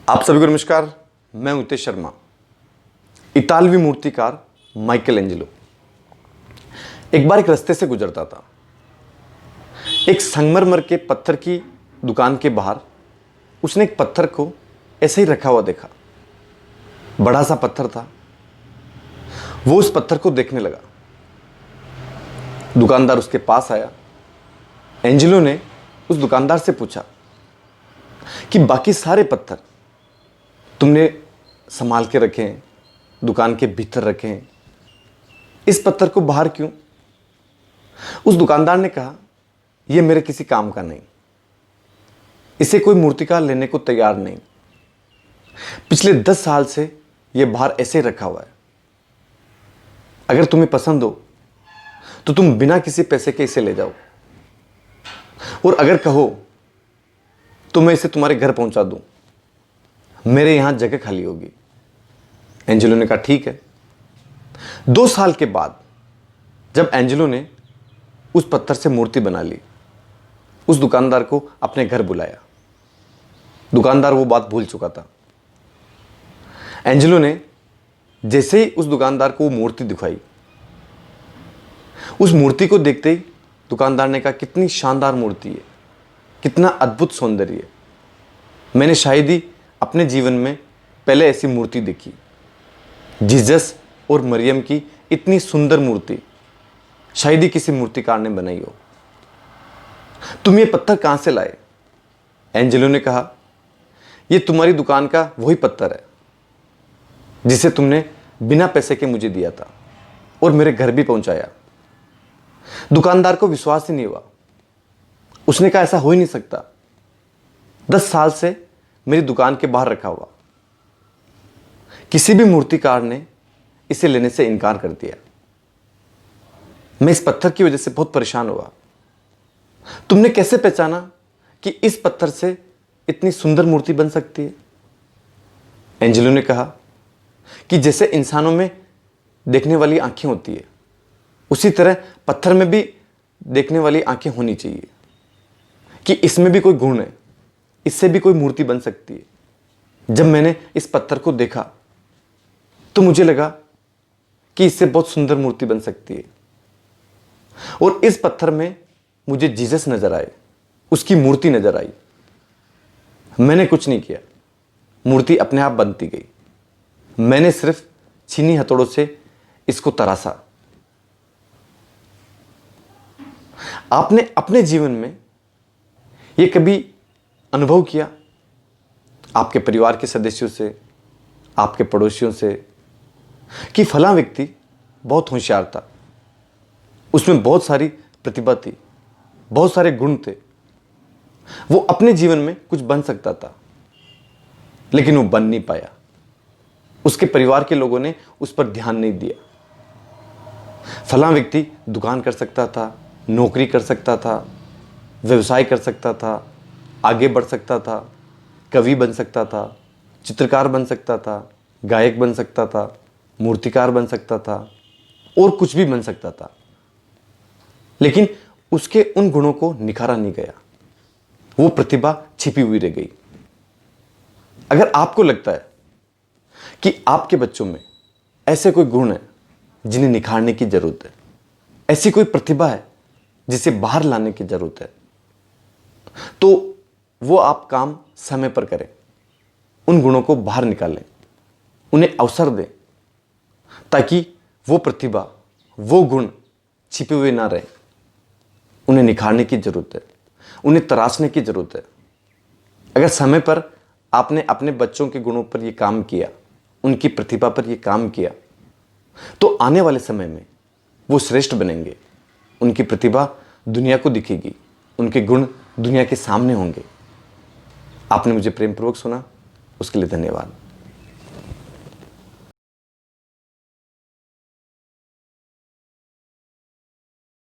आप सभी को नमस्कार। मैं उतेश शर्मा। इतालवी मूर्तिकार माइकल एंजेलो एक बार एक रास्ते से गुजरता था। एक संगमरमर के पत्थर की दुकान के बाहर उसने एक पत्थर को ऐसे ही रखा हुआ देखा। बड़ा सा पत्थर था। वो उस पत्थर को देखने लगा। दुकानदार उसके पास आया। एंजेलो ने उस दुकानदार से पूछा कि बाकी सारे पत्थर तुमने संभाल के रखे हैं, दुकान के भीतर रखे हैं, इस पत्थर को बाहर क्यों? उस दुकानदार ने कहा, यह मेरे किसी काम का नहीं, इसे कोई मूर्तिकार लेने को तैयार नहीं। पिछले 10 साल से यह बाहर ऐसे रखा हुआ है। अगर तुम्हें पसंद हो तो तुम बिना किसी पैसे के इसे ले जाओ, और अगर कहो तो मैं इसे तुम्हारे घर पहुंचा दूं। मेरे यहां जगह खाली होगी। एंजेलो ने कहा, ठीक है। 2 साल के बाद जब एंजेलो ने उस पत्थर से मूर्ति बना ली, उस दुकानदार को अपने घर बुलाया। दुकानदार वो बात भूल चुका था। एंजेलो ने जैसे ही उस दुकानदार को वो मूर्ति दिखाई, उस मूर्ति को देखते ही दुकानदार ने कहा, कितनी शानदार मूर्ति है, कितना अद्भुत सौंदर्य है। मैंने शायद ही अपने जीवन में पहले ऐसी मूर्ति देखी। जीसस और मरियम की इतनी सुंदर मूर्ति शायद ही किसी मूर्तिकार ने बनाई हो। तुम ये पत्थर कहां से लाए? एंजेलो ने कहा, यह तुम्हारी दुकान का वही पत्थर है जिसे तुमने बिना पैसे के मुझे दिया था और मेरे घर भी पहुंचाया। दुकानदार को विश्वास ही नहीं हुआ। उसने कहा, ऐसा हो ही नहीं सकता। 10 साल से मेरी दुकान के बाहर रखा हुआ, किसी भी मूर्तिकार ने इसे लेने से इनकार कर दिया। मैं इस पत्थर की वजह से बहुत परेशान हुआ। तुमने कैसे पहचाना कि इस पत्थर से इतनी सुंदर मूर्ति बन सकती है? एंजेलो ने कहा कि जैसे इंसानों में देखने वाली आंखें होती है, उसी तरह पत्थर में भी देखने वाली आंखें होनी चाहिए कि इसमें भी कोई गुण है, इससे भी कोई मूर्ति बन सकती है। जब मैंने इस पत्थर को देखा तो मुझे लगा कि इससे बहुत सुंदर मूर्ति बन सकती है, और इस पत्थर में मुझे जीसस नजर आए, उसकी मूर्ति नजर आई। मैंने कुछ नहीं किया, मूर्ति अपने आप बनती गई। मैंने सिर्फ छीनी हथौड़ों से इसको तराशा। आपने अपने जीवन में यह कभी अनुभव किया, आपके परिवार के सदस्यों से, आपके पड़ोसियों से, कि फलां व्यक्ति बहुत होशियार था, उसमें बहुत सारी प्रतिभा थी, बहुत सारे गुण थे, वो अपने जीवन में कुछ बन सकता था, लेकिन वो बन नहीं पाया। उसके परिवार के लोगों ने उस पर ध्यान नहीं दिया। फलां व्यक्ति दुकान कर सकता था, नौकरी कर सकता था, व्यवसाय कर सकता था, आगे बढ़ सकता था, कवि बन सकता था, चित्रकार बन सकता था, गायक बन सकता था, मूर्तिकार बन सकता था, और कुछ भी बन सकता था, लेकिन उसके उन गुणों को निखारा नहीं गया। वो प्रतिभा छिपी हुई रह गई। अगर आपको लगता है कि आपके बच्चों में ऐसे कोई गुण है जिन्हें निखारने की जरूरत है, ऐसी कोई प्रतिभा है जिसे बाहर लाने की जरूरत है, तो वो आप काम समय पर करें। उन गुणों को बाहर निकालें, उन्हें अवसर दें, ताकि वो प्रतिभा, वो गुण छिपे हुए ना रहे। उन्हें निखारने की जरूरत है, उन्हें तराशने की जरूरत है। अगर समय पर आपने अपने बच्चों के गुणों पर यह काम किया, उनकी प्रतिभा पर यह काम किया, तो आने वाले समय में वो श्रेष्ठ बनेंगे। उनकी प्रतिभा दुनिया को दिखेगी, उनके गुण दुनिया के सामने होंगे। आपने मुझे प्रेमपूर्वक सुना, उसके लिए धन्यवाद।